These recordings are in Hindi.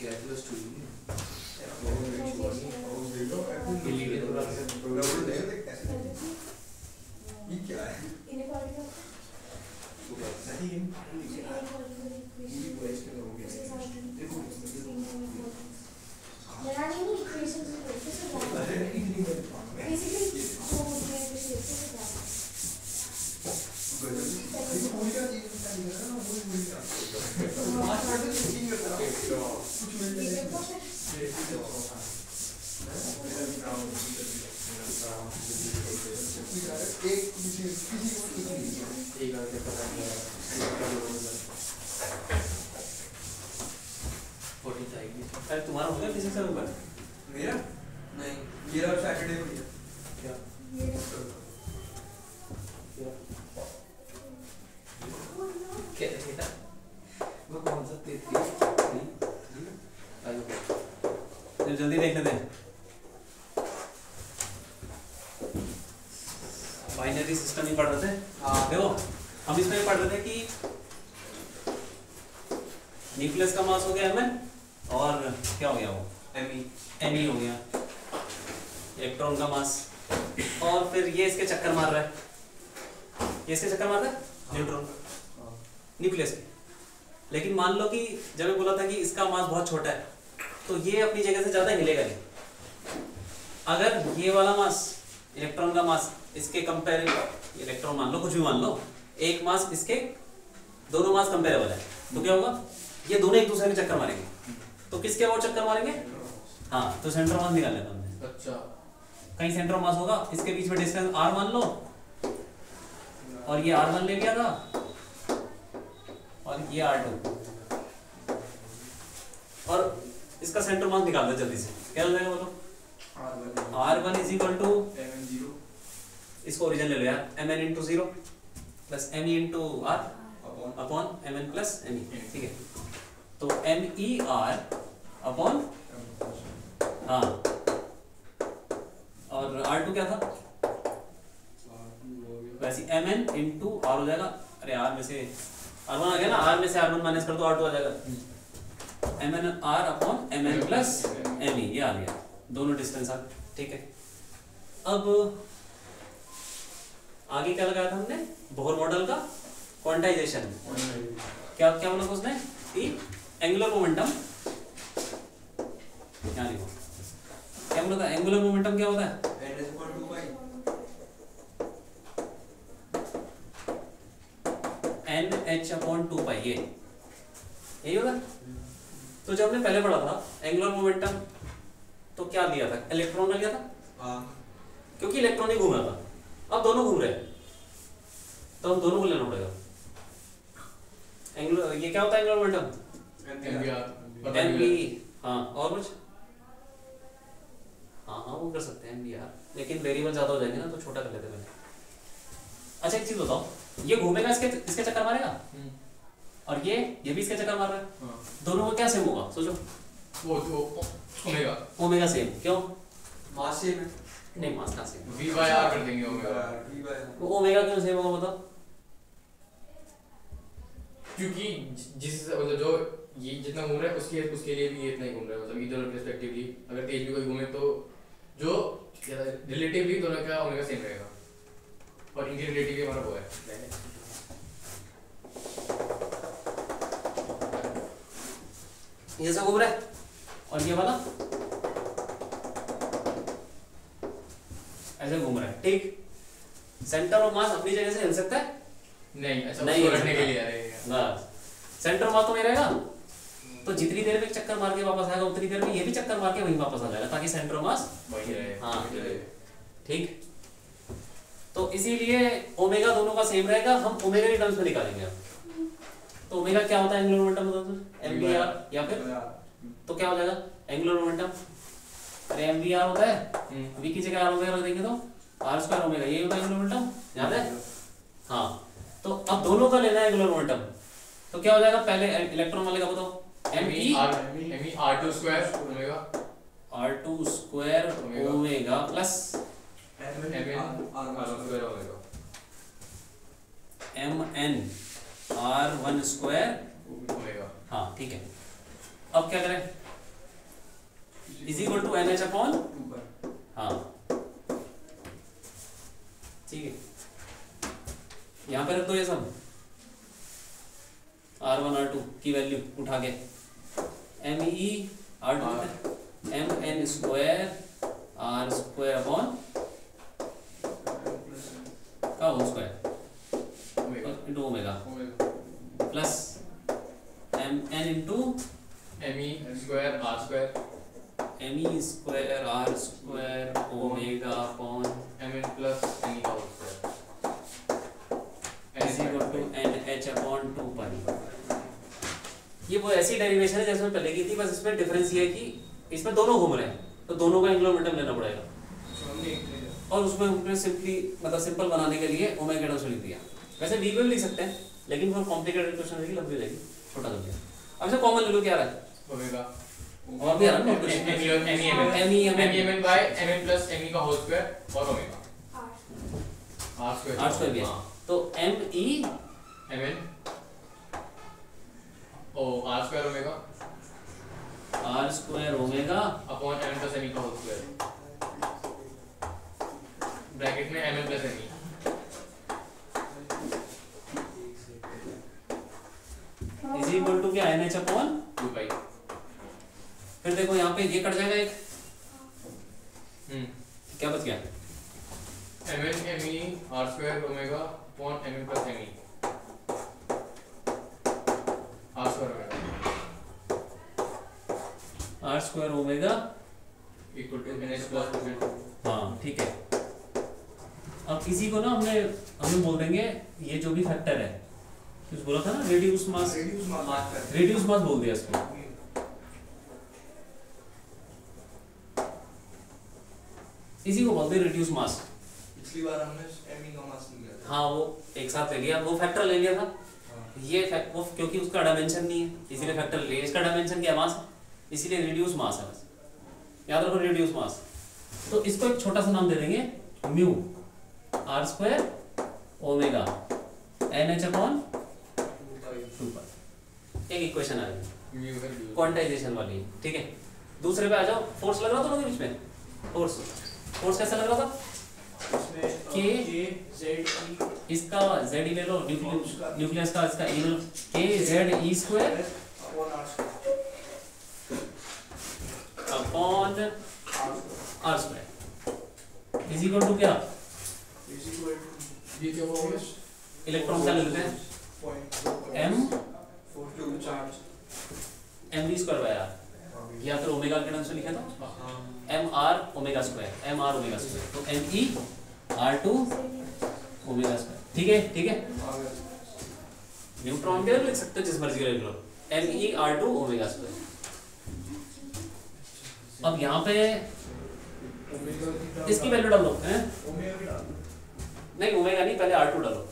कैलकुलस 2 ये क्या है? अरे तुम्हारा हो गया फिजिक्स का पेपर? मेरा नहीं, ये रहा सैटरडे को दिया। क्या क्या था वो कौन सा 33 जल्दी देख लेते हैं। बाइनरी सिस्टम ही पढ़ रहे थे। देखो हम इसमें पढ़ रहे थे कि न्यूक्लियस का मास हो गया mn और क्या हो गया वो me हो गया इलेक्ट्रॉन का मास, और फिर ये इसके चक्कर मार रहा है, ये इसके चक्कर मार रहा है न्यूट्रॉन न्यूक्लियस के। लेकिन मान लो कि जब मैं बोला था कि इसका मास बहुत छोटा है तो ये अपनी जगह से ज्यादा हिलेगा नहीं। अगर ये वाला मास इलेक्ट्रॉन का मास इसके कंपेयर, इलेक्ट्रॉन मान लो कुछ भी मान लो, एक मास इसके, दोनों मास कंपेरेबल है, तो क्या होगा, ये दोनों एक दूसरे के चक्कर मारेंगे। तो किसके और चक्कर मारेंगे? हाँ, तो सेंटर मास निकाल लेता हमने। अच्छा, कहीं सेंटर मास होगा, इसके बीच में डिस्टेंस r मान लो, और ये r1 ले लिया था और ये r2, और इसका सेंटर मास निकाल दो जल्दी से। क्या हो जाएगा बोलो? r1 is equal to mn0, इसको ओरिजिन ले लो यार, mn into 0 plus me into r upon mn plus me। ठीक है, तो MER अपॉन, हाँ, और R2 क्या था? वैसे mn इंटू r हो जाएगा। अरे r में से r1 आ गया ना, r में से r1 माइनस कर दो r2 आ जाएगा। mn r upon mn plus me, ये आ गया, दोनों डिस्टेंस आ। ठीक है, अब आगे क्या लगाया था हमने? बोहर मॉडल का क्वांटाइजेशन। क्या क्या बोला था उसने कि एंगुलर मोमेंटम, क्या लिखो, क्या बोला था? एंगुलर मोमेंटम क्या होता है? NH अपॉन 2 पाई, ये यही होता है। तो जब हमने पहले पढ़ा था एंगुलर मोमेंटम, तो क्या दिया था? इलेक्ट्रॉन का लिया था, क्योंकि इलेक्ट्रॉन ही घूम रहा था। अब दोनों घूम रहे हैं तो हम दोनों को लेना पड़ेगा। एंगुलर, ये क्या होता है एंगुलर मोमेंटम? MV, हाँ, और कुछ? हाँ वो कर सकते हैं MVR, लेकिन वेरिएबल ज्यादा हो जाएंगे ना, तो छोटा कर लेते हैं पहले। अच्छा एक चीज बताओ, ये घूमेगा इसके चक्कर मारेगा, और ये भी इसके चक्कर मार रहा है, दोनों को क्या सेम होगा सोचो? वो ओमेगा सेम। क्यों? मास सेम है। नहीं, मास का सेम, V/R कर देंगे ओमेगा। वो ओमेगा क्यों सेम होगा बताओ? क्योंकि जिस मतलब जो ये जितना घूम रहा है उसके लिए भी ये इतना ही घूम रहा है, मतलब इधर रिस्पेक्टिवली अगर तेज भी कोई घूमे तो जो रिलेटिवली दोनों का ओमेगा सेम रहेगा, और इनकी रिलेटिवली हमारा वो है। ये सब घूम रहा है, और ये वाला ऐसे घूम रहा है। ठीक, सेंटर ऑफ मास अपनी जगह से हिल सकता है? नहीं, अच्छा नहीं उसको रखने के लिए बस सेंटर ऑफ मास तो वहीं रहेगा, तो जितनी देर में चक्कर मार के वापस आएगा उतनी देर में ये भी चक्कर मार के वहीं वापस आ जाएगा, ताकि सेंटर ऑफ मास वही रहे। हाँ, ठीक। तो इसीलिए ओमेगा दोनों का सेम रहेगा, हम ओमेगा के टर्म्स में निकालेंगे। तो ओमेगा क्या होता है एंगुलर मोमेंटम बताओ तो? MVR, या फिर तो क्या हो जाएगा एंगुलर मोमेंटम? अरे MVR होता है, v की जगह r ओमेगा रख देंगे तो r² ओमेगा, ये होता है एंगुलर मोमेंटम, याद है? हाँ, तो अब दोनों का लेना है एंगुलर मोमेंटम, तो क्या हो जाएगा? पहले इलेक्ट्रॉन वाले का बताओ। ME R2² omega, R2² omega plus MN R1² omega. हाँ ठीक है। अब क्या करें? Is equal to NH upon 2 पर। हाँ ठीक है, यहाँ पे रख दो ये सब R1 R2 की वैल्यू उठा के, ME R2 MN square R square upon का whole square into omega plus MN into ME square R square ME square R square omega upon MN plus ME का whole square is equal to NH upon 2 pi. ये वो ऐसी डेरिवेशन है जैसे मैं पहले की थी, बस इसमें डिफरेंस ये है कि इसमें दोनों घूम रहे हैं तो दोनों का एंगुलर मोमेंटम लेना पड़ेगा, और उसमें हमने सिंपली मतलब सिंपल बनाने के लिए ओमेगा टर्म्स लिख दिया। वैसे वी भी लिख सकते हैं लेकिन वो कॉम्प्लिकेटेड क्वेश्चन रहेगी, लंबी रहेगी, छोटा कर दिया। अब से कॉमन ले लो, क्या आ रहा है ओमेगा और भी आ रहा है ना MEMN by MN plus ME का होल स्क्वायर और ओमेगा R स्क्वायर भी है, तो ME MN ओ R square omega R square omega upon MN plus ME का होल स्क्वायर ब्रैकेट में MN plus ME is equal to क्या NH अपॉन 2 पाई। फिर देखो यहाँ पे ये कट जाएगा एक, क्या बच गया MN ME R square omega upon MN plus ME R square omega R square omega equal to NH plus हाँ ठीक है। अब इसी को ना हमने बोल देंगे ये जो भी फैक्टर है, कुछ बोला था ना रेड्यूस मास, रेड्यूस मास बोल दिया इसको। इसी को बोलते हैं रेड्यूस मास। पिछली बार हमने ME का मास लिया था। हाँ वो एक साथ ले लिया, वो फैक्टर ले लिया था, ये वो क्योंकि उसका डायमेंशन नहीं है इसीलिए फैक्टर ले लिया, इसका डायमेंशन क्या मास है इसीलिए रिड्यूस मास है, बस याद रखो रिड्यूस मास। तो इसको एक छोटा सा नाम दे देंगे mu R square omega NH upon 2 पर। एक इक्वेशन आ गई क्वांटाइजेशन वाली, ठीक है। दूसरे पे आ जाओ, फोर्स लग रहा था दोनों के बीच में, फोर्स कैसा लग रहा था K Z इसका Z ले लो, न्यूक्लियस का इसका E ले लो, K Z E square upon R square is equal to क्या, ये क्या होगा इलेक्ट्रॉन का ले लेते हैं M MV square by R, या फिर ओमेगा के नाम से लिखा था MR omega square, MR omega square, तो ME R2 ओमेगा स्क्वायर, ठीक है ठीक है। न्यूट्रॉन के लिख सकते हो जिस मर्जी का लिख लो, ME R2 ओमेगा स्क्वायर। अब यहाँ पे इसकी वैल्यू डालो, हैं नहीं ओमेगा नहीं, पहले R2 डालो,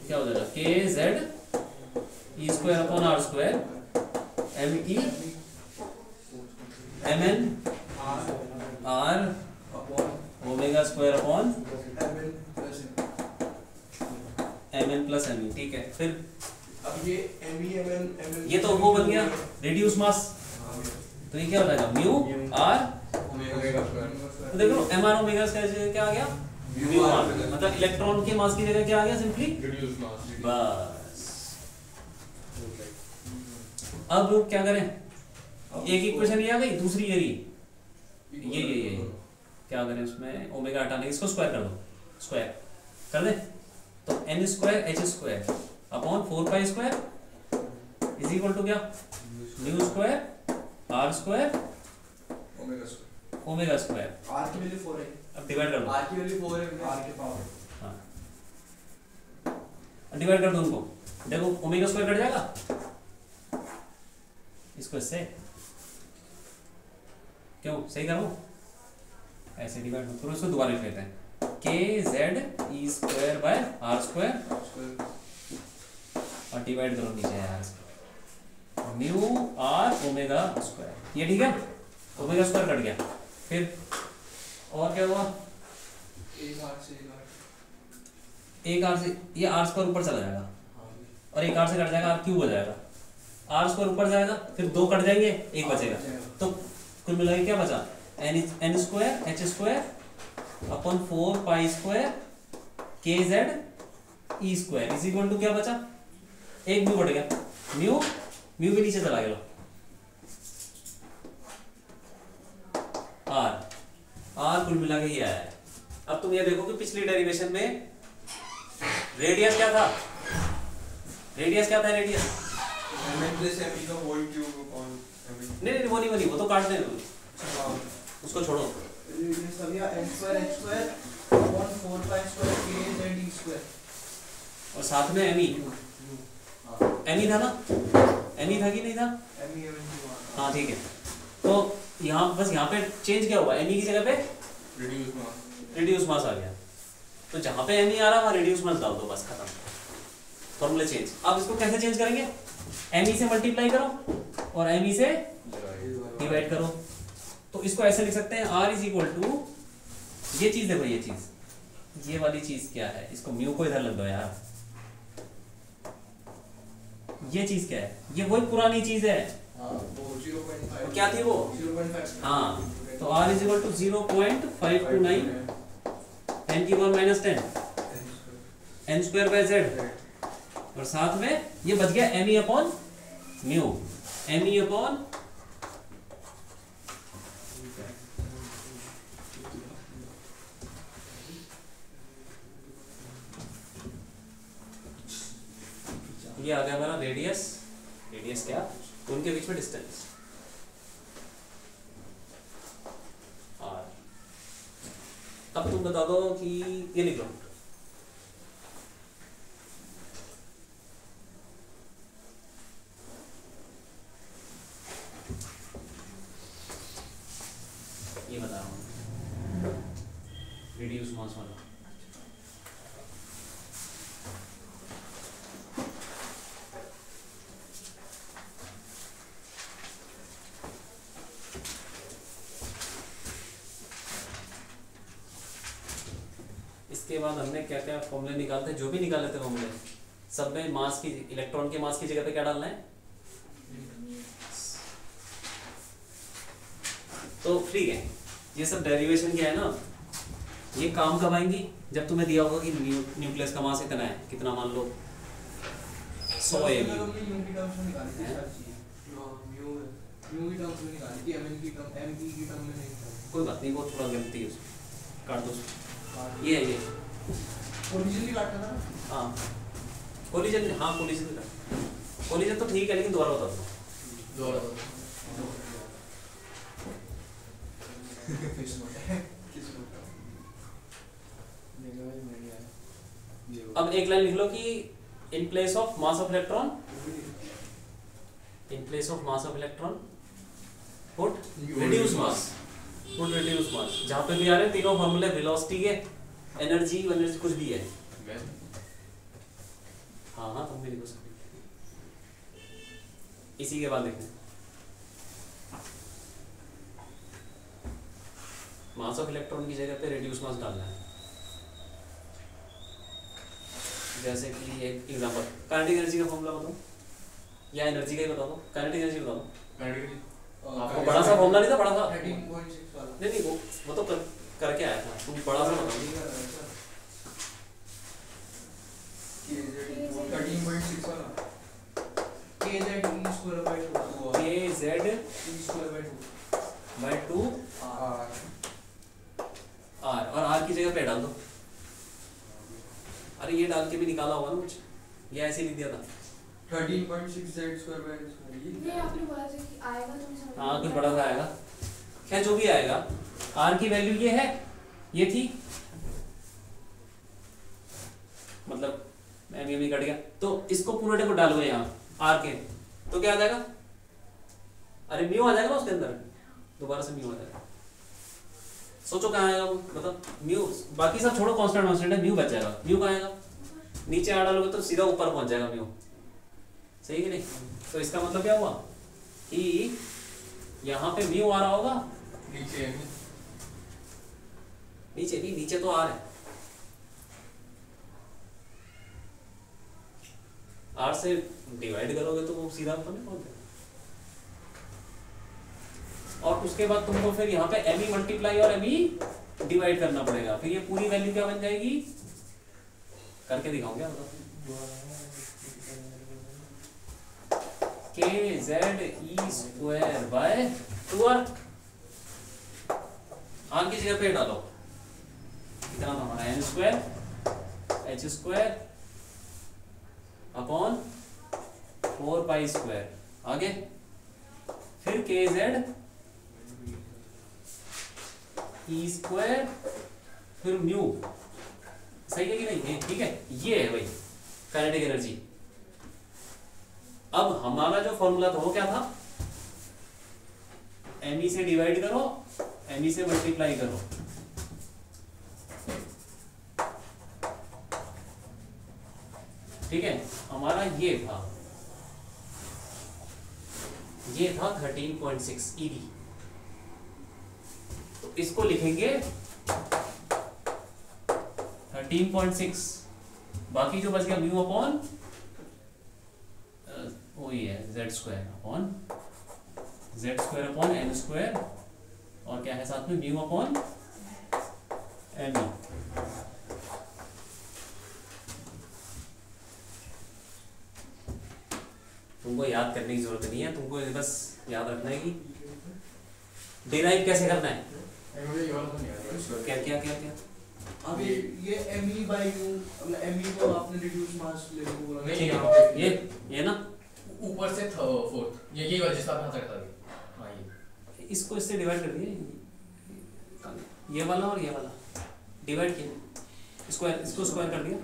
क्या हो जाएगा KZ E square upon R square ME MN R omega square upon MN plus ME, ठीक है। फिर अब ये ME MN ये तो वो बन गया रेड्यूस मास, तो ये क्या हो जाएगा म्यू R ओमेगा स्क्वायर। तो देखो MR ओमेगा स्क्वायर क्या आ गया म्यू R, मतलब इलेक्ट्रॉन के मास की जगह क्या आ गया सिंपली रिड्यूस मास। बस। अब क्या करें, एक इक्वेशन ये आ गई, दूसरी ये क्या करें उसमें ओमेगा हटाने, इसको स्क्वायर कर दो, स्क्वायर कर दे तो n square h square upon 4 pi square is equal to क्या mu square R square omega square. R की वैल्यू 4 है, अब डिवाइड कर दो, R की वैल्यू 4 है, R के पावर, हाँ डिवाइड कर दो उनको, देखो ओमेगा स्क्वायर कट जाएगा, इसको इससे क्यों सही करो, ऐसे डिवाइड करो, इसको दोबारा लिख लेते हैं KZ E square by R square और डिवाइड करो नीचे यार म्यू R ओमेगा स्क्वायर, ये ठीक है, ओमेगा स्क्वायर कट गया। फिर और क्या हुआ, एक R से ये R स्क्वायर ऊपर चला जाएगा और एक R से कट जाएगा, R क्यूब हो जाएगा, R स्क्वायर ऊपर जाएगा, फिर 2 कट जाएंगे, एक बचेगा, तो कुल मिला के क्या बचा, N square H square upon 4 pi square के Z E square is equal to क्या बचा, एक म्यू बढ़ गया, म्यू म्यू भी नीचे चला गया, आर कुल मिला के ये आया है। अब तुम ये देखो कि पिछली डेरिवेशन में रेडियस क्या था, रेडियस क्या था, रेडियस mn plus me का होल क्यूब अपॉन mn। नहीं वो नहीं, वो तो काट देना तुम, उसको छोड़ो। रेडियस अब या n square h square upon 4 pi square k z e square और साथ में एम ई था ना, एम ई था कि नहीं था, m हाँ ठीक है। तो यहाँ बस यहाँ पे चेंज क्या हुआ, एम ई की जगह पे रिड्यूस मास आ गया, तो जहाँ पे एम ई आ रहा है वहाँ रिड्यूस मास डाल दो, बस खत्म, फॉर्मूला चेंज। अब इसको कैसे चेंज करेंगे, एम ई से मल्टीप्लाई करो और एम ई से डिवाइड करो, तो इसको ऐसे लिख सकते हैं आर इज इक्वल टू, ये चीज देखो, ये चीज, ये वाली चीज क्या है, इसको म्यू को इधर लग दो यार, ये चीज क्या है, ये वही पुरानी चीज है, वो क्या थी वो, 0.5 हाँ, तो r is equal to 0.529 n की power minus 10 n square by z, और साथ में ये बच गया m e अपॉन म्यू, m e अपॉन ये आ गया हमारा रेडियस, रेडियस क्या, उनके बीच में डिस्टेंस r। अब तुम बता दो कि ये लिख लो, ये बता रहा हूँ रिड्यूस मास वाला, इसके बाद हमने क्या क्या फॉर्मूले निकालते हैं, जो भी निकाले थे फॉर्मूले, सब में मास की, इलेक्ट्रॉन के मास की जगह पे क्या डालना है, तो ठीक है। ये सब डेरिवेशन क्या है ना, ये काम कब आएंगी, जब तुम्हें दिया होगा कि न्यूक्लियस का मास इतना है, कितना मान लो 100 एम, कोई बात नहीं, वो थोड़ा गलती है उसमें, काट दो उसको, ये है ये कोलिजन भी काटना था ना, हाँ कोलिजन, हाँ कोलिजन का, कोलिजन तो ठीक है, लेकिन दोबारा बता दो, अब एक लाइन लिख लो कि in place of mass of electron, in place of mass of electron put reduce mass, put reduce mass, जहां पे भी आ रहे हैं तीनों फॉर्मूले, वेलोसिटी के, एनर्जी कुछ भी है, हाँ हाँ तुम भी लिखो सकते। इसी के बाद देखते मास ऑफ इलेक्ट्रॉन की जगह पे रिड्यूस मास डालना है, जैसे कि एक एग्जांपल, काइनेटिक एनर्जी का फॉर्मूला बताओ, या एनर्जी का ही बता दो, काइनेटिक एनर्जी बता दो, आपको बड़ा सा फॉर्मूला नहीं था, बड़ा सा 13.6 वाला, नहीं वो तो करके आया था, तुम बड़ा सा बताओ, 13.6 वाला, kz e square by 2, kz e square by 2 by 2 r, और r की जगह पे डाल दो, अरे ये डाल के भी निकाला होगा ना कुछ, ये ऐसे ही लिख दिया था, 13.6 z स्क्वायर बाय नहीं आपने बोला था कि आएगा तो नहीं समझ, हाँ कुछ बड़ा सा आएगा, खैर जो भी आएगा, r की वैल्यू ये है, ये थी, मतलब एम भी कट गया, तो इसको पूरे को डालो यहाँ r के, तो क्या आ जाएगा, अरे म्यू आ जाएगा ना उसके अंदर, दोबारा से म्यू आ जाएगा, सोचो कहाँ आएगा वो, मतलब म्यू, बाकी सब छोड़ो, कांस्टेंट कांस्टेंट है, म्यू बच जाएगा, म्यू कहाँ आएगा, नीचे आ डालोगे तो सीधा ऊपर पहुंच जाएगा म्यू, सही है नहीं, तो इसका मतलब क्या हुआ कि यहाँ पे म्यू आ रहा होगा, नीचे नीचे नहीं, नीचे तो आर है, आर से डिवाइड करोगे तो वो सीधा ऊपर नहीं पहुंचेगा, और उसके बाद तुमको फिर यहाँ पे एम ई मल्टीप्लाई और एम ई डिवाइड करना पड़ेगा, फिर ये पूरी वैल्यू क्या बन जाएगी, करके दिखाऊं क्या बताओ, K Z E square by 2r, R की जगह पे डालो, कितना था हमारा N square H square upon 4 pi square, आगे फिर के जेड ई स्क्वायर फिर म्यू, सही है कि नहीं, है ठीक है, ये है भाई काइनेटिक एनर्जी। अब हमारा जो फॉर्मूला था वो क्या था, एम ई से डिवाइड करो एम ई से मल्टीप्लाई करो, ठीक है, हमारा ये था 13.6 ED, तो इसको लिखेंगे 13.6, बाकी जो बच गया म्यू अपॉन वही है Z square upon N square, और क्या है साथ में म्यू अपॉन एम ई। तुमको याद करने की जरूरत नहीं है, तुमको बस याद रखना है कि डिराइव कैसे करना है, क्या क्या क्या क्या अभी ये me by u, मतलब me को आपने रिड्यूस मास लेने को बोला, नहीं ये ना ऊपर से फोर्थ, ये यही वाला जिसका आपने हाथ रखा था, हाँ ये इसको इससे डिवाइड कर दिए, ये वाला और ये वाला डिवाइड किया, इसको स्क्वायर कर दिया,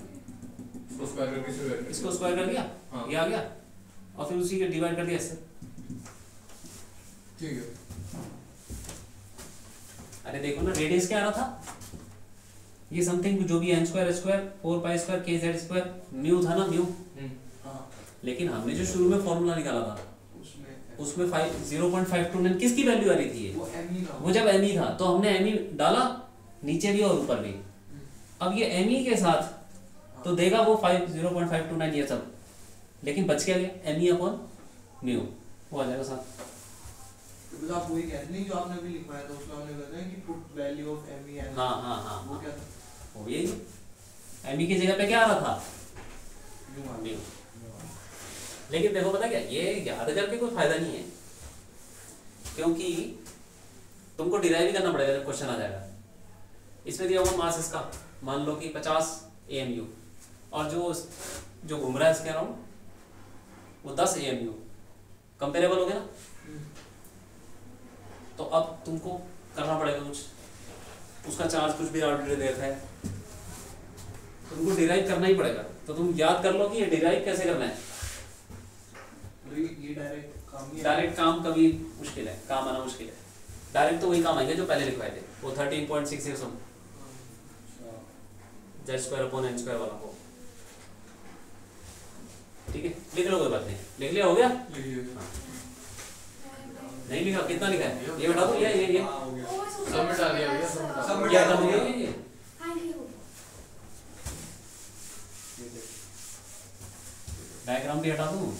इसको स्क्वायर कर दिया, हाँ। ये आ गया, और फिर उसी के डिवाइड कर दिया इससे, ठीक है। अरे देखो ना रेडियस क्या आ रहा था, ये समथिंग जो भी एन स्क्वायर 4 पाई स्क्वायर के जेड स्क्वायर म्यू था ना, म्यू, लेकिन हमने जो शुरू में फॉर्मूला निकाला था उसमें 0.529 किसकी वैल्यू आ रही थी, वो जब एम ई था तो हमने एम ई डाला नीचे भी और ऊपर भी, अब ये एम ई के साथ तो देगा वो 0.529 ये सब, लेकिन बच क्या गया एम ई अपॉन म्यू, वो आ जाएगा साथ। तो आप वही कहते नहीं जो आपने अभी लिखवाया था, उसमें हमने कहते हैं कि put value of M E and, हाँ वो क्या था, वो यही एम ई की जगह पे क्या आ रहा था म्यू, लेकिन देखो पता क्या, ये याद करके कोई फायदा नहीं है, क्योंकि तुमको डिराइव ही करना पड़ेगा जब क्वेश्चन आ जाएगा। इसमें दिया हुआ मास इसका मान लो कि 50 AMU, और जो घूम रहा है इसके अराउंड वो 10 AMU, कंपेरेबल हो गया ना, तो अब तुमको करना पड़ेगा कुछ, उसका चार्ज कुछ भी आर्बिट्रेरी देता है, तुमको डिराइव करना ही पड़ेगा, तो तुम याद कर लो कि ये डिराइव कैसे करना है, ये डायरेक्ट काम कभी मुश्किल है, काम आना मुश्किल है, डायरेक्ट तो वही काम आएंगे जो पहले लिखवाए थे, वो 13.6 Z square upon N square वाला हो, ठीक है, लिख लो कोई बात नहीं, लिख लिया, हो गया, नहीं लिखा, कितना लिखा है ये बता दो, ये सबमिट आ गया भैया, सबमिट क्या था ये डायग्राम भी हटा दूं,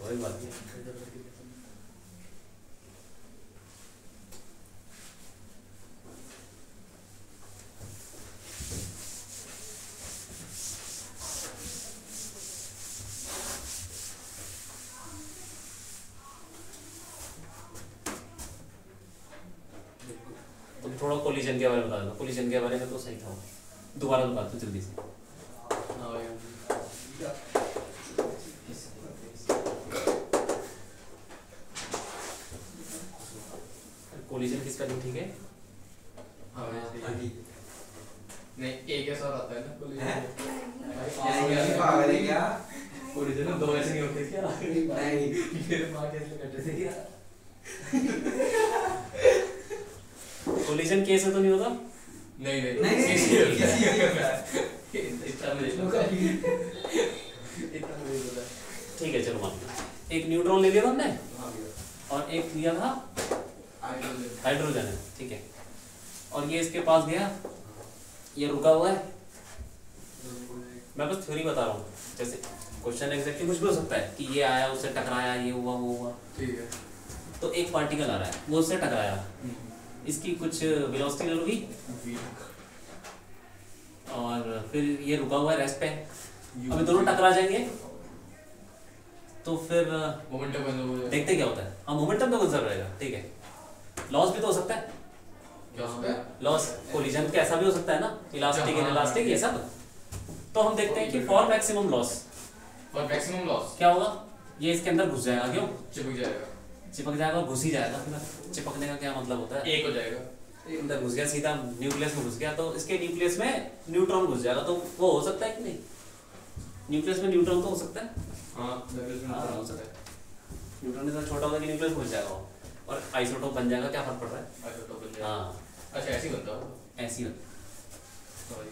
कोई बात नहीं, तुम थोड़ा कोलिजन के बारे में बता दो, कोलिजन के बारे में तो सही था, दोबारा बता दो जल्दी से। कोलिजन की स्पेलिंग ठीक है, नहीं एक ऐसा आता है ना कोलिजन दो ऐसे नहीं होते क्या, नहीं फिर मार कैसे करते थे क्या, कोलिजन केस में तो नहीं होता, नहीं किसी इतना मुझे ठीक है चलो मान लो, एक न्यूट्रॉन ले लिया हमने और एक लिया था हाइड्रोजन है, ठीक है, और ये इसके पास गया, ये रुका हुआ है, मैं बस थ्योरी बता रहा हूँ, जैसे क्वेश्चन एग्जैक्टली कुछ भी हो सकता है कि ये आया उससे टकराया ये हुआ वो हुआ, ठीक है। तो एक पार्टिकल आ रहा है वो उससे टकराया, इसकी कुछ वेलोसिटी ले लोगी और फिर ये रुका हुआ है रेस्ट पे, अभी दोनों टकरा जाएंगे तो फिर मोमेंटम बंद हो जाएगा। देखते क्या होता है। हाँ मोमेंटम तो कंजर्व रहेगा, ठीक है। लॉस भी तो हो सकता है, क्या होता है? लॉस कोलिजन कैसा भी हो सकता है ना, इलास्टिक हाँ, इलास्टिक ये सब। तो हम देखते हैं कि फॉर मैक्सिमम लॉस और मैक्सिमम लॉस क्या होगा, ये इसके अंदर घुस जाएगा, क्यों चिपक जाएगा। चिपक जाएगा और घुस ही जाएगा। फिर चिपकने का क्या मतलब होता है, एक हो जाएगा। अंदर घुस गया, सीधा न्यूक्लियस में घुस गया, तो इसके न्यूक्लियस में न्यूट्रॉन घुस जाएगा, तो वो हो सकता है कि नहीं, न्यूक्लियस में न्यूट्रॉन तो हो सकता है। हाँ हो सकता है, न्यूट्रॉन इतना छोटा होगा कि न्यूक्लियस घुस जाएगा और आइसोटोप बन जाएगा, क्या फर्क पड़ रहा है। आइसोटोप बन जाएगा। हाँ अच्छा ऐसे ही बनता है। ऐसी होता सॉरी।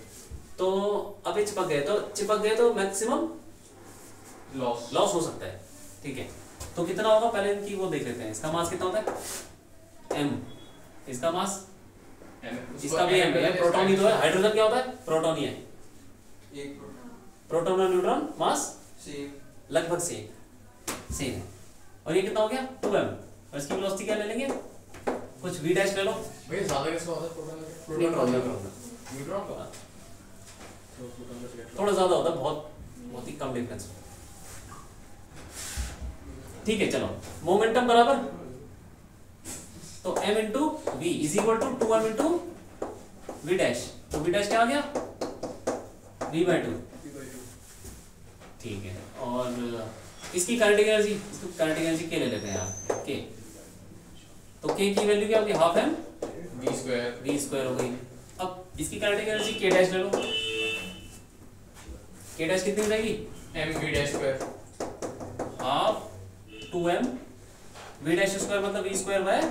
तो अभी चिपक गए तो मैक्सिमम लॉस लॉस हो सकता है, ठीक है। तो कितना होगा पहले इनकी वो देख लेते हैं, इसका मास कितना होता है m, इसका मास इसका भी m है, प्रोटॉन ही तो है, हाइड्रोजन क्या होता है प्रोटॉन ही है, एक प्रोटॉन और न्यूट्रॉन मास सेम लगभग सेम है। और ये कितना हो गया 2m, और इसकी वेलोसिटी क्या ले लेंगे, कुछ v डैश ले लो, भैया ज्यादा किसका होता है? न्यूट्रॉन न्यूट्रॉन का। तो प्रोटॉन का सेट थोड़ा ज्यादा होता है, बहुत ही कम डिफरेंस, ठीक है। चलो मोमेंटम बराबर तो m into V is equal to 2m into V dash, तो वी डैश क्या आ गया v/2, ठीक है। और इसकी काइनेटिक एनर्जी, इसको काइनेटिक एनर्जी k ले लेते हैं यार, k, तो k की वैल्यू क्या होगी हाफ m v स्क्वायर हो गई। अब इसकी काइनेटिक एनर्जी k डैश ले लो, k डैश कितनी हो जाएगी mv dash square half 2m v dash square मतलब v स्क्वायर बाय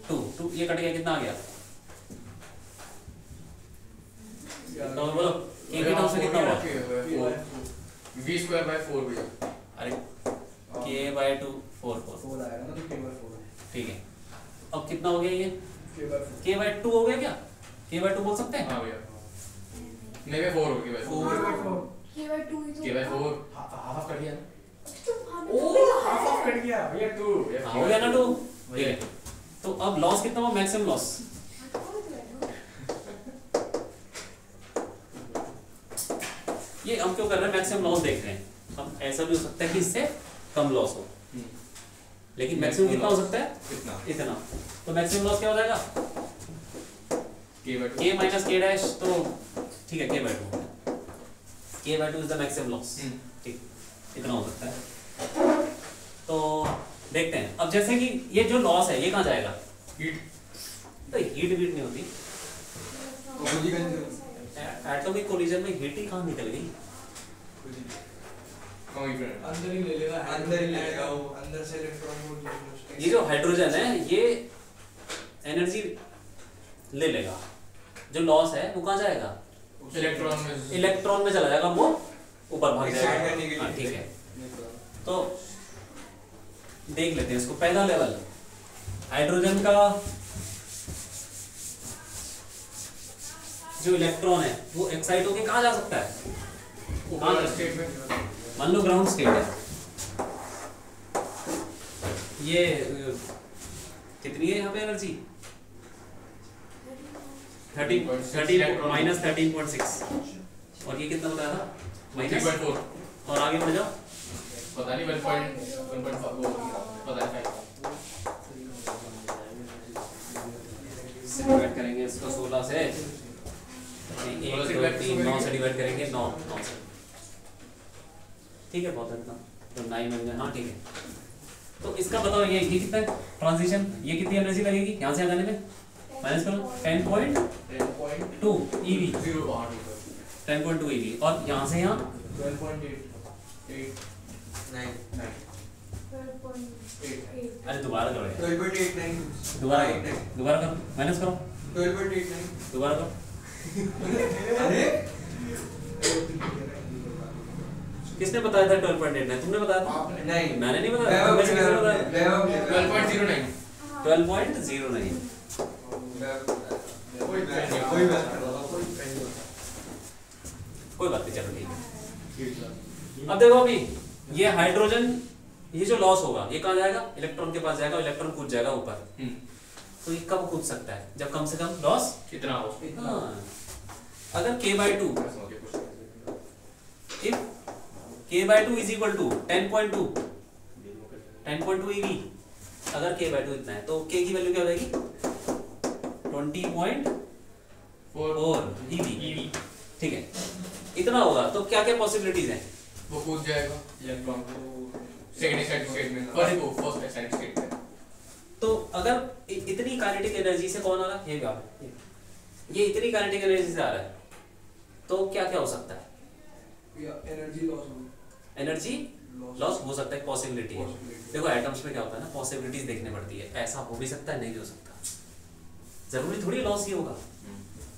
2, ये कट गया, कितना आ गया तो बोलो k की टर्म से कितना हुआ, v स्क्वायर बाय 4 भैया। अरे k बाय 2 4 आएगा ना, तो k/4 ठीक है। अब कितना हो गया ये k/4 k बाय 2 हो गया, क्या k बाय 2 बोल सकते हैं। हाँ भैया नहीं मैं 4 हो गया भाई। 4/4 k बाय 4 हाफ कट गया ना। हाफ कट गया भैया 2 हाँ, हो गया ना 2, ठीक है। तो अब लॉस कितना हुआ मैक्सिमम लॉस, ये हम क्यों कर रहे हैं मैक्सिमम लॉस देख रहे हैं, हम ऐसा भी हो सकता है कि इससे कम लॉस हो, लेकिन मैक्सिमम कितना हो सकता है कितना इतना, तो मैक्सिमम लॉस क्या हो जाएगा k by 2 k minus k dash, तो ठीक है k by 2 is the maximum loss, ठीक इतना हो सकता है। तो देखते हैं अब, जैसे कि ये जो लॉस है ये कहाँ जाएगा, हीट तो हीट बीट नहीं होती, एटॉमिक कोलिजन में हीट ही कहाँ निकल गई, अंदर ही ले लेगा, अंदर ही लेगा वो, अंदर से इलेक्ट्रॉन को ये जो हाइड्रोजन है ये एनर्जी ले लेगा, जो लॉस है वो कहाँ जाएगा इलेक्ट्रॉन में चला जाएगा, वो ऊपर भाग जाएगा, हाँ ठीक है। तो देख लेते हैं इसको, पहला लेवल हाइड्रोजन का जो इलेक्ट्रॉन है वो एक्साइट होके कहाँ जा सकता है, ऊपर स्टेट में मान लो ग्राउंड स्टेट है, ये कितनी है यहाँ पे एनर्जी 13 माइनस 13.6, और ये कितना बताया था माइनस 3.4 और आगे बढ़ जाओ, पता नहीं 1.5 पता नहीं डिवाइड करेंगे इसको 16 से, 1 2 3 9 से डिवाइड करेंगे 9 से, ठीक है बहुत इतना तो 9 बन गया, हाँ ठीक है। तो इसका बताओ ये कितना ट्रांजिशन, ये कितनी एनर्जी लगेगी यहाँ से जाने में, माइनस करो 10.2 eV, 10.2 eV, और यहाँ से यहाँ 12.89 अरे दोबारा करो यार, 12.89 दोबारा करो माइनस करो 12.89 दोबारा करो, अरे किसने बताया था 12.89, तुमने बताया था, नहीं मैंने नहीं बताया, तुमने किसने बताया 12.09 12.09, कोई बात नहीं, कोई बात नहीं, चलो ठीक है। अब देखो अभी ये हाइड्रोजन, ये जो लॉस होगा ये कहाँ जाएगा, इलेक्ट्रॉन के पास जाएगा, इलेक्ट्रॉन कूद जाएगा ऊपर। तो ये कब कूद सकता है, जब कम से कम लॉस कितना हो। हाँ, अगर k/2 if k/2 is equal to 10.2 eV, अगर k/2 इतना है तो k की वैल्यू क्या हो जाएगी 20.4 eV, ठीक है। इतना होगा तो क्या क्या पॉसिबिलिटीज हैं, वो कूद जाएगा इलेक्ट्रॉन को सेकंड स्टेट में, फर्स्ट स्टेट में। तो अगर इतनी काइनेटिक एनर्जी से कौन आ रहा है, ये इतनी काइनेटिक एनर्जी से आ रहा है, तो क्या क्या हो सकता है, एनर्जी लॉस हो, एनर्जी लॉस हो सकता है, पॉसिबिलिटी है। देखो एटम्स में क्या होता है ना, पॉसिबिलिटीज देखने पड़ती है, ऐसा हो भी सकता है, नहीं भी हो सकता, जरूरी थोड़ी लॉस ही होगा।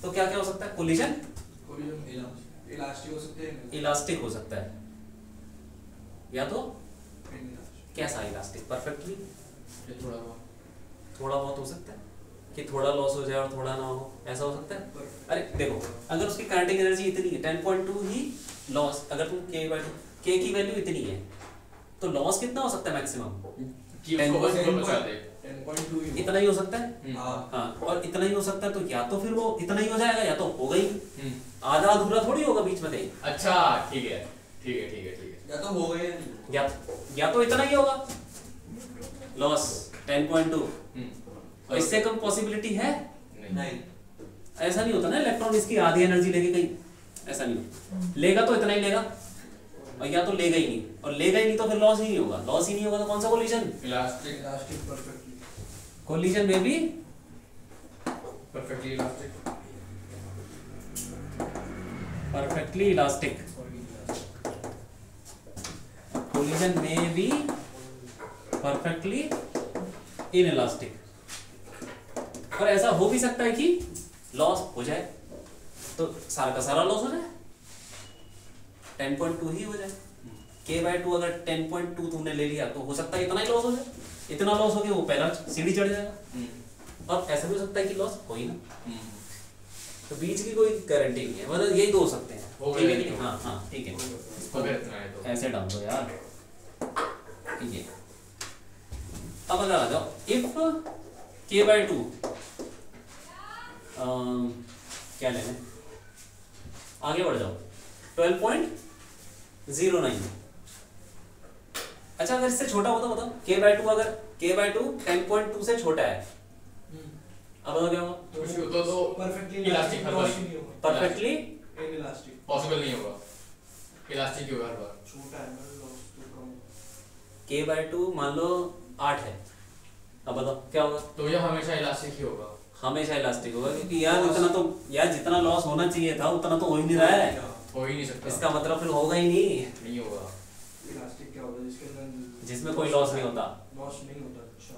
तो क्या क्या हो सकता है, कोलिजन, इलास्टिक हो सकते हैं, इलास्टिक हो सकता है, या तो कैसा इलास्टिक, परफेक्टली थोड़ा बहुत हो सकता है कि थोड़ा लॉस हो जाए और थोड़ा ना हो, ऐसा हो सकता है। अरे देखो अगर उसकी काइनेटिक एनर्जी इतनी है 10.2 ही लॉस, अगर तुम k की वैल्यू इतनी है तो लॉस कितना हो सकता है मैक्सिमम 10.2 इतना ही हो सकता है। हाँ, और इतना ही हो सकता है तो या तो फिर वो इतना ही हो जाएगा या तो होगा ही, आधा अधूरा थोड़ी होगा बीच में कहीं। अच्छा ठीक है, या तो हो गए या तो इतना ही होगा लॉस 10.2, और इससे कम पॉसिबिलिटी है नहीं, ऐसा नहीं होता ना, इलेक्ट्रॉन इसकी आधी एनर्जी लेके कहीं, ऐसा नहीं होता, लेगा तो इतना ही लेगा, और या तो लेगा ही नहीं, और लेगा ही नहीं तो फिर लॉस ही नहीं होगा, लॉस ही नहीं होगा तो कौन सा कोलिजन, इलास्टिक परफेक्टली, कोलिजन में भी perfectly elastic, perfectly elastic, collision में भी परफेक्टली इनइलास्टिक। और ऐसा हो भी सकता है कि लॉस हो जाए तो सारा का सारा लॉस हो जाए, 10.2 ही हो जाए, k/2 अगर 10.2 तुमने ले लिया तो हो सकता है इतना ही लॉस हो जाए, इतना लॉस हो गया वो पहला सीढ़ी चढ़ जाएगा, और ऐसा भी हो सकता है कि लॉस हो ही ना, तो बीच की कोई गारंटी नहीं है, मतलब यही दो हो सकते हैं, ठीक है कि हाँ हाँ ठीक है, तो ऐसे डाल दो यार, ठीक है। अब अगर आ जाओ इफ k/2 क्या लेना है, आगे बढ़ जाओ 12.09, अच्छा अगर इससे छोटा हो तो बताओ k/2, अगर k/2 10.2 से छोटा है, अब बताओ क्या होगा, तो परफेक्टली इलास्टिक हर बार परफेक्टली इनइलास्टिक पॉसिबल नहीं होगा, इलास्टिक ही होगा हर बार, छोटा है ना लॉस तो कम, k/2 मान लो 8 है, अब बताओ क्या होगा, तो ये हमेशा इलास्टिक ही होगा, हमेशा इलास्टिक होगा, क्योंकि यार उतना तो, यार जितना लॉस होना चाहिए था उतना तो हो ही नहीं रहा है, हो ही नहीं सकता, इसका मतलब फिर होगा ही नहीं होगा, इलास्टिक क्या होता है जिसके अंदर जिसमें कोई लॉस नहीं होता, लॉस नहीं होता, अच्छा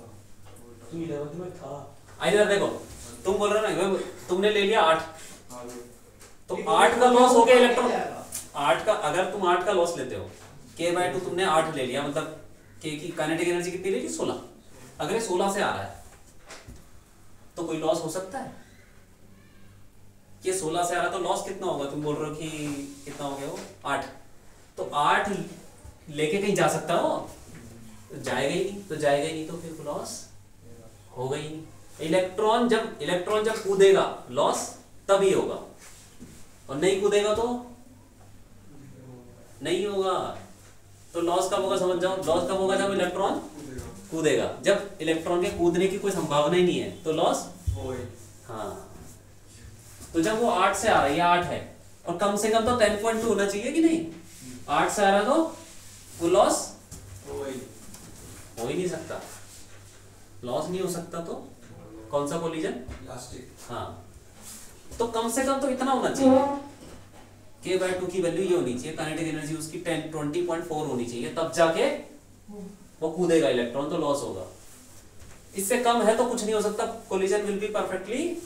तू 11th में था, इधर देखो तुम बोल रहे हो ना, तुमने ले लिया 8, हाँ तो 8 का लॉस हो गया इलेक्ट्रॉन, 8 का, अगर तुम 8 का लॉस लेते हो, k/2 तुमने 8 ले लिया, मतलब k की काइनेटिक एनर्जी कितनी लेगी 16, अगर ये 16 से आ रहा है तो कोई लॉस हो सकता है, ये 16 से आ रहा तो लॉस कितना होगा, तुम बोल रहे हो कि कितना हो गया वो 8, तो 8 लेके कहीं जा सकता हो, तो जाएगा ही नहीं, तो फिर लॉस होगा ही नहीं। इलेक्ट्रॉन जब कूदेगा लॉस तभी होगा, और नहीं कूदेगा तो नहीं होगा, तो लॉस कब होगा समझ जाओ, लॉस कब होगा जब इलेक्ट्रॉन कूदेगा, जब इलेक्ट्रॉन के कूदने की कोई संभावना ही नहीं है तो लॉस हाँ, तो जब वो 8 से आ रहा है, ये 8 है, और कम से कम तो 10.2 होना चाहिए कि नहीं, 8 से आ रहा तो वो लॉस हो ही नहीं सकता, लॉस नहीं हो सकता, तो कौन सा कोलिजन, इलास्टिक, हाँ, तो कम से कम तो इतना होना चाहिए, k/2 की वैल्यू ये होनी चाहिए, काइनेटिक एनर्जी उसकी 20.4 होनी चाहिए, तब जाके वो कूदेगा इलेक्ट्रॉन, तो लॉस होगा, इससे कम है तो कुछ नहीं हो सकता, कोलिजन विल बी परफेक्टली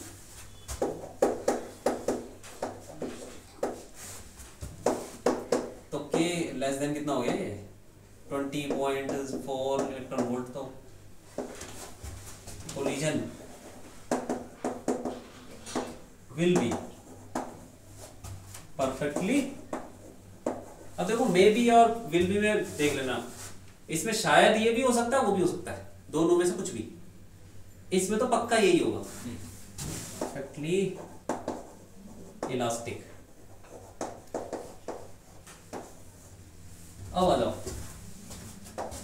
तो k लेस देन कितना हो गया ये 20.4 इलेक्ट्रॉन वोल्ट, तो कोलिजन विल बी perfectly अब देखो मे बी और विल बी में देख लेना, इसमें शायद ये भी हो सकता है वो भी हो सकता है, दोनों में से कुछ भी। इसमें तो पक्का यही होगा, परफेक्टली इलास्टिक। अब आ जाओ,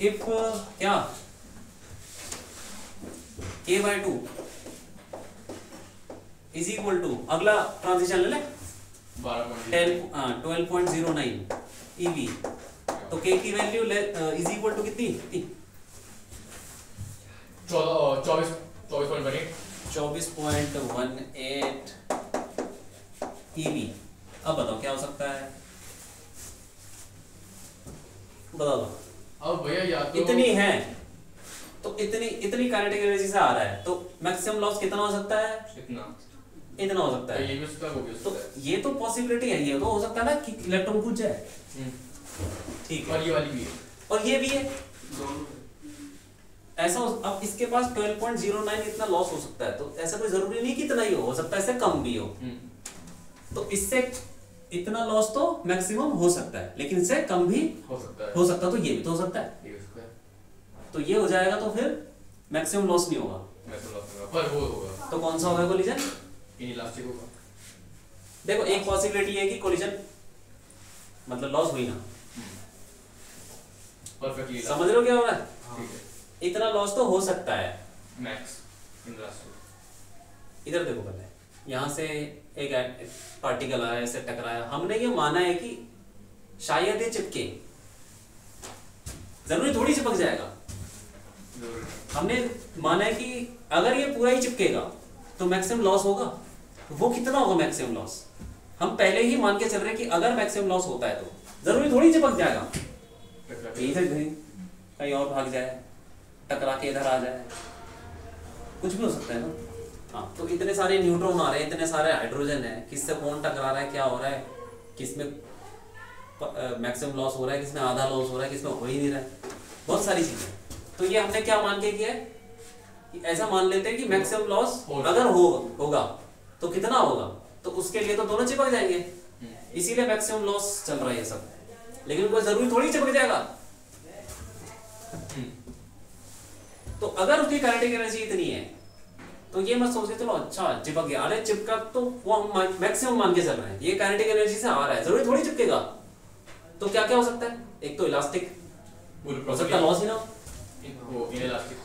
इफ क्या k/2 इज इक्वल टू, अगला ट्रांजिशन ले ले 12.09 eV, तो k की वैल्यू इज इक्वल टू कितनी? 24.18 eV। अब बताओ क्या हो सकता है, बताओ। अब भैया या तो इतनी है तो इतनी काइनेटिक एनर्जी से आ रहा है, तो मैक्सिमम लॉस कितना हो सकता है? इतना हो सकता है। ये भी उसका हो गया, तो ये तो पॉसिबिलिटी है, ये तो हो सकता है ना कि इलेक्ट्रॉन कूद जाए, ठीक है। और ये वाली भी है, और ये भी है ऐसा अब इसके पास 12.09 इतना लॉस हो सकता है, तो ऐसा कोई जरूरी नहीं कि इतना ही हो सकता है इससे कम भी हो। तो इससे इतना लॉस तो मैक्सिमम हो सकता है, लेकिन इससे कम भी हो सकता है, तो ये भी तो हो सकता है। ये उसका है, तो ये हो जाएगा तो फिर मैक्सिमम लॉस नहीं होगा, मैक्सिमम लॉस होगा, पर वो होगा तो कौन सा होगा कोलिजन? इनइलास्टिक होगा। देखो एक पॉसिबिलिटी है कि कोलिजन मतलब लॉस हुई ना, परफेक्टली समझ रहे हो क्या हो रहा है? ठीक है, इतना लॉस तो हो सकता है। Max inelastic. इधर देखो पहले, यहाँ से एक पार्टिकल आया, ऐसे टकराया, हमने ये माना है कि शायद ये चिपके, जरूरी थोड़ी चिपक जाएगा। हमने माना है कि अगर ये पूरा ही चिपकेगा तो मैक्सिमम लॉस होगा। वो कितना होगा मैक्सिमम लॉस? हम पहले ही मान के चल रहे हैं कि अगर मैक्सिमम लॉस होता है तो जरूरी थोड़ी चिपक जाएगा, इधर कहीं और भाग जाए, टकरा के इधर आ जाए, कुछ भी हो सकता है ना। हाँ, तो इतने सारे न्यूट्रॉन आ रहे हैं, इतने सारे हाइड्रोजन है, किससे कौन टकरा रहा है, क्या हो रहा है, किसमें मैक्सिमम लॉस हो रहा है, किसमें आधा लॉस हो रहा है, किसमें हो ही नहीं रहा है, बहुत सारी चीजें। तो ये हमने क्या मान के किया है कि ऐसा मान लेते हैं कि मैक्सिमम लॉस अगर होगा तो कितना होगा, तो उसके लिए तो दोनों चिपक जाएंगे, इसीलिए मैक्सिमम लॉस चल रहा है ये सब। लेकिन कोई जरूरी थोड़ी चिपक जाएगा। तो अगर उसकी काइनेटिक एनर्जी इतनी है तो ये मत सोचे चलो अच्छा चिपक गया, अरे चिपका तो वो हम मैक्सिमम मान के चल रहे हैं, ये काइनेटिक एनर्जी से आ रहा है, जरूरी थोड़ी चिपकेगा। तो क्या क्या हो सकता है? एक तो इलास्टिक हो सकता है, लॉस ही ना वो इनइलास्टिक,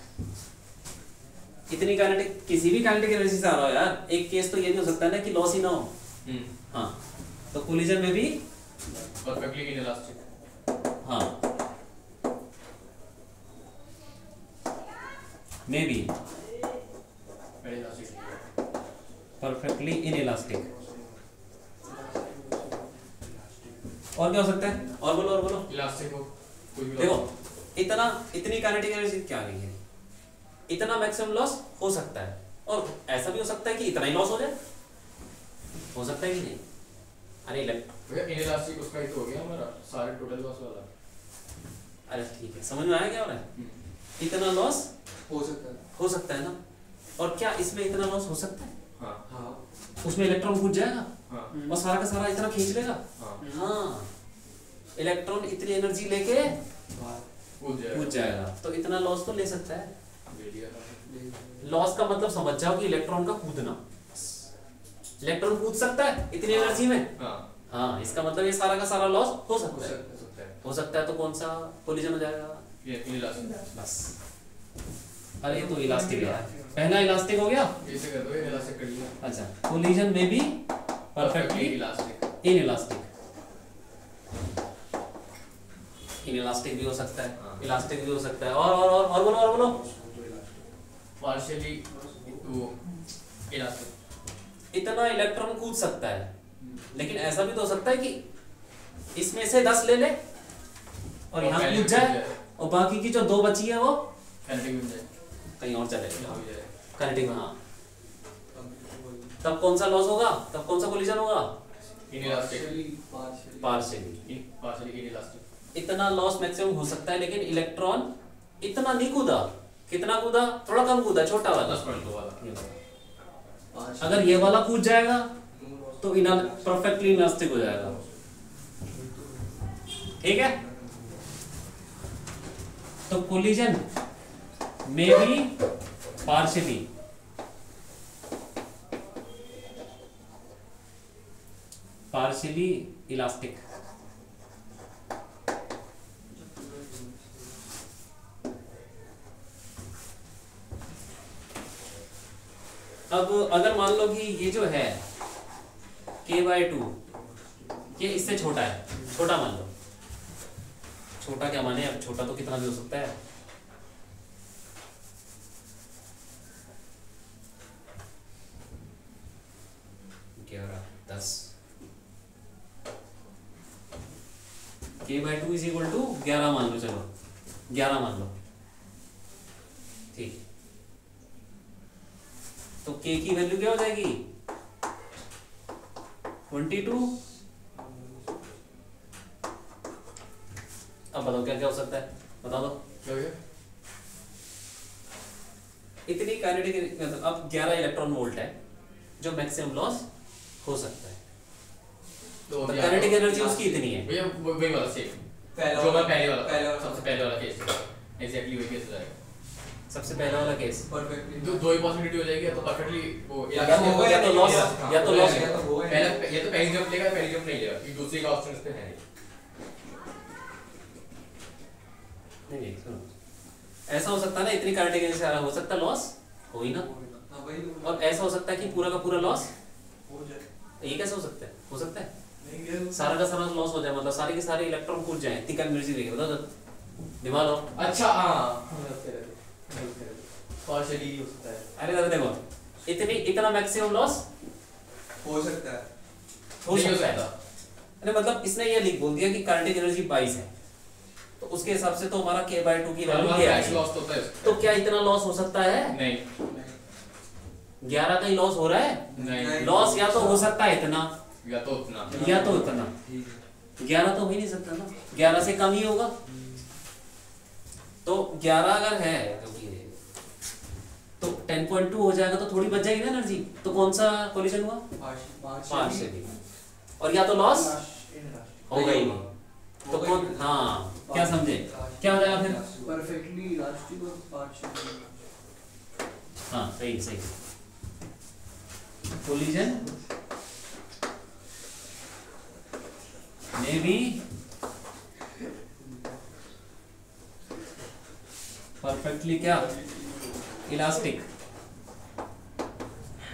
इतनी काइनेटिक किसी भी काइनेटिक एनर्जी से आ रहा हो यार। एक केस तो ये भी हो सकता है ना कि लॉस ही ना हो। हाँ, तो कोलिजन में भी परफेक्टली इनइलास्टिक। हाँ मे बी परफेक्टली इनइलास्टिक। और क्या हो सकता है? और बोलो इलास्टिक हो कोई भी। देखो इतनी काइनेटिक एनर्जी क्या नहीं है, इतना मैक्सिमम लॉस हो सकता है, और ऐसा भी हो सकता है कि इतना ही लॉस हो जाए, हो सकता है कि नहीं। अरे इनइलास्टिक उसका ही तो हो गया हमारा सारे टोटल लॉस वाला। अरे ठीक है, समझ में आया क्या हो रहा है? इतना लॉस हो सकता है ना। और क्या इसमें इतना लॉस हो सकता है? हाँ, उसमें इलेक्ट्रॉन कूद जाएगा हाँ, और सारा का सारा इतना खींच लेगा। हाँ, इलेक्ट्रॉन इतनी एनर्जी लेके कूद जाएगा, तो इतना लॉस तो ले सकता है। लॉस का मतलब समझ जाओ कि इलेक्ट्रॉन का कूदना, इलेक्ट्रॉन कूद सकता है इतनी एनर्जी में। हाँ, इसका मतलब ये सारा का सारा लॉस हो सकता है। तो कौन सा कोलिजन हो जाएगा? ये इनइलास्टिक। बस, अरे ये तो इलास्टिक है, पहला इलास्टिक हो गया। ऐसे कर दो, इनइलास्टिक कर लिया। अच्छा, कोलिजन में भी परफेक्टली इलास्टिक। इनइलास्टिक भी हो सकता है, इलास्टिक भी हो सकता है। और बोलो पार्शियली वो इलास्टिक। इतना इलेक्ट्रॉन कूद सकता है, लेकिन ऐसा भी तो हो सकता है कि इसमें से 10 ले ले और यहाँ कूद जाए, और बाकी की जो 2 बची है वो काइनेटिक में जाए, कहीं और चले यहाँ भी जाए। काइनेटिक में। हाँ, तब कौन सा लॉस होगा? तब कौन सा कोलिजन होगा? इनइलास्टिक। Partially inelastic. इतना लॉस मैक्सिमम हो सकता है, लेकिन इलेक्ट्रॉन इतना नहीं कूदा। कितना कूदा? थोड़ा कम कूदा, छोटा वाला 10.2 वाला। अगर ये वाला कूद जाएगा तो परफेक्टली इलास्टिक हो जाएगा। ठीक है, तो कोलिजन में बी पार्शियली इलास्टिक। अब अगर मान लो कि ये जो है k/2 ये इससे छोटा है, छोटा मान लो, छोटा क्या माने, अब छोटा तो कितना भी हो सकता है, ग्यारह 10 k/2 इज इक्वल टू 11 मान लो, चलो 11 मान लो, ठीक। तो k की वैल्यू क्या हो जाएगी 22। अब बताओ क्या क्या हो सकता है, बता दो क्या हो गया? इतनी काइनेटिक, अब 11 इलेक्ट्रॉन वोल्ट है जो मैक्सिमम लॉस हो सकता है, तो काइनेटिक एनर्जी उसकी इतनी है भैया वही वाला सेम, जो मैं पहले वाला सबसे पहले वाला केस एग्जैक्टली वही केस हो जाएगा। सबसे पहला वाला केस परफेक्टली दो ही पॉसिबिलिटी हो जाएगी, या तो परफेक्टली वो या तो लॉस पहला ये तो पहली जंप लेगा, पहली जंप नहीं लेगा, क्योंकि दूसरी का ऑप्शन इस पे है नहीं। नहीं सुनो, ऐसा हो सकता है ना, इतनी काइनेटिक एनर्जी से हो सकता है लॉस हो ही ना, और ऐसा हो सकता है कि पूरा का पूरा लॉस हो जाए। ये कैसे हो सकता है, हो सकता है नहीं, सारा का सारा लॉस हो जाए, मतलब सारे के सारे इलेक्ट्रॉन कूद जाए, इतनी कम एनर्जी देगी, बताओ दिमाग लो। अच्छा हाँ पार्शियली हो सकता है। अरे दादा देखो, इतना मैक्सिमम लॉस हो सकता है, हो सकता है। अरे मतलब इसने ये लिख बोल दिया कि काइनेटिक एनर्जी 22 है, तो उसके हिसाब से तो हमारा k/2 की वैल्यू क्या है, लॉस होता है, तो क्या इतना लॉस हो सकता है? नहीं 11 का ही लॉस हो रहा है, नहीं लॉस या तो हो सकता है इतना या तो उतना, या तो उतना, 11 तो हो ही नहीं सकता ना, 11 से कम ही होगा, तो 11 अगर है तो 10.2 हो जाएगा, तो थोड़ी बच जाएगी ना एनर्जी, तो कौन सा कोलिजन हुआ पार्शियली, और या तो लॉस होगा ही नहीं, तो कौन, हाँ क्या समझे, क्या हो जाएगा फिर परफेक्टली इलास्टिक और पार्शियली, हाँ सही सही, कोलिजन में भी परफेक्टली क्या इलास्टिक,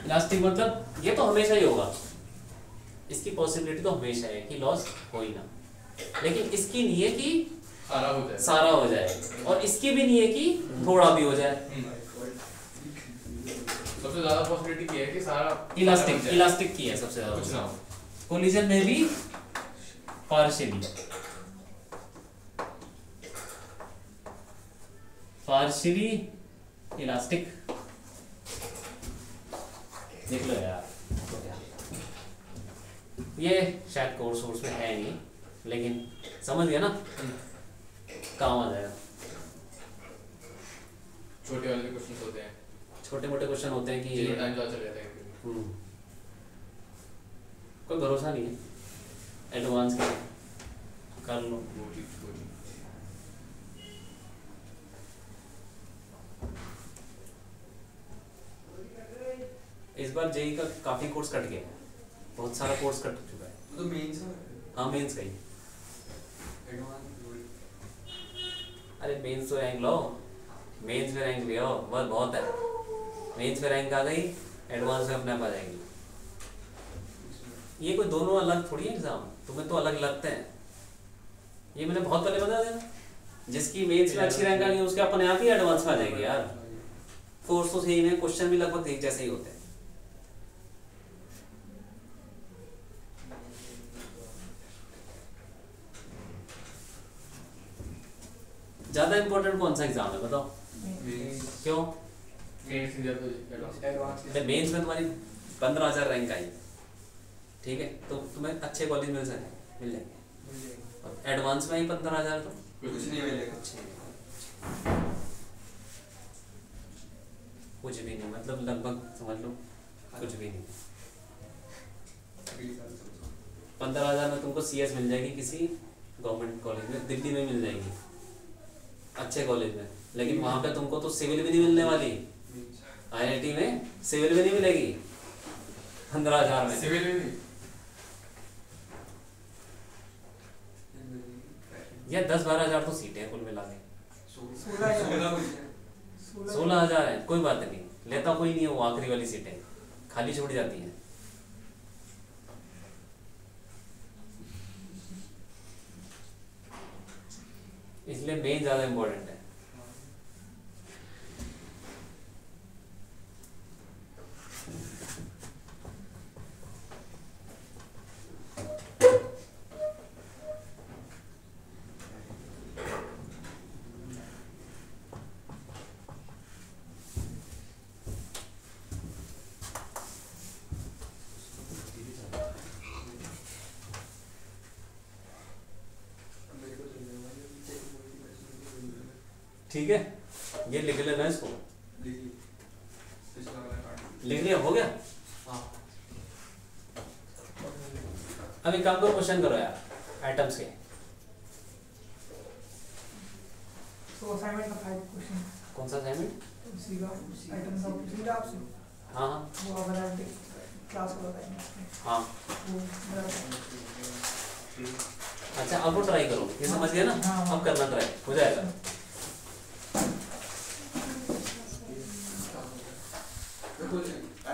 इलास्टिक मतलब ये तो हमेशा ही होगा, इसकी पॉसिबिलिटी तो हमेशा है कि लॉस हो ही ना, लेकिन इसकी नहीं है कि सारा हो जाए, और इसकी भी नहीं है कि थोड़ा भी हो जाए, सबसे ज्यादा पॉसिबिलिटी ये है कि सारा इलास्टिक की है सबसे ज्यादा, कुछ ना हो। कोलिजन में भी पार्शियली इलास्टिक, देख लो यार, ये शायद कोर्स में है नहीं, लेकिन समझ गया ना काम आ जाएगा। छोटे वाले क्वेश्चन होते हैं, छोटे मोटे क्वेश्चन होते हैं कि टाइम ज़्यादा चल जाता है, कोई भरोसा नहीं है, एडवांस के कर लो। इस बार जेई का काफी कोर्स कट गया, बहुत सारा कोर्स कट चुका है, तो मेंस है, हाँ मेंस का ही, अरे मेंस तो रैंक लो, मेंस में रैंक लियो बस बहुत है, मेंस में रैंक आ गई, एडवांस में अपने आप आ जाएगी। ये कोई दोनों अलग थोड़ी है एग्जाम, तुम्हें तो अलग लगते हैं, ये मैंने बहुत पहले बता दिया, जिसकी मेंस में अच्छी रैंक आ गई उसके अपने आप ही एडवांस में आ जाएगी यार, कोर्स तो सही है, क्वेश्चन भी लगभग एक जैसे ही होते हैं। ज्यादा इंपॉर्टेंट कौन सा एग्जाम है बताओ, क्यों? मेंस में तुम्हारी 15,000 रैंक आई, ठीक है, तो तुम्हें अच्छे कॉलेज मिल जाएंगे, और एडवांस में ही 15,000 तो कुछ नहीं मिलेगा, कुछ भी नहीं, मतलब लगभग समझ लो कुछ भी नहीं। 15,000 में तुमको CS मिल जाएगी किसी गवर्नमेंट कॉलेज में दिल्ली में मिल जाएगी, अच्छे कॉलेज में। लेकिन वहाँ पे तुमको तो सिविल भी नहीं मिलने वाली, IIT में सिविल भी नहीं मिलेगी 15,000 में। सिविल में भी या 10-12 हज़ार तो सीटें हैं कुल मिला के। 16,000 है, कोई बात नहीं, लेता कोई नहीं है, वो आखिरी वाली सीटें खाली छोड़ जाती हैं। इसलिए मेन ज्यादा इम्पोर्टेंट है। ठीक है, ये लिख लेना इसको। लिख लिया, हो गया। अब एक काम करो, क्वेश्चन करो यार एटम्स के। तो असाइनमेंट का 5 क्वेश्चन कौन सा असाइनमेंट? उसी का आइटम का पूछेंगे आपसे। हाँ हाँ वो अगर क्लास को बताएंगे हाँ। वो अच्छा अब वो ट्राई करो, ये समझ गया ना? हाँ, हाँ। अब करना ट्राई, हो जाएगा।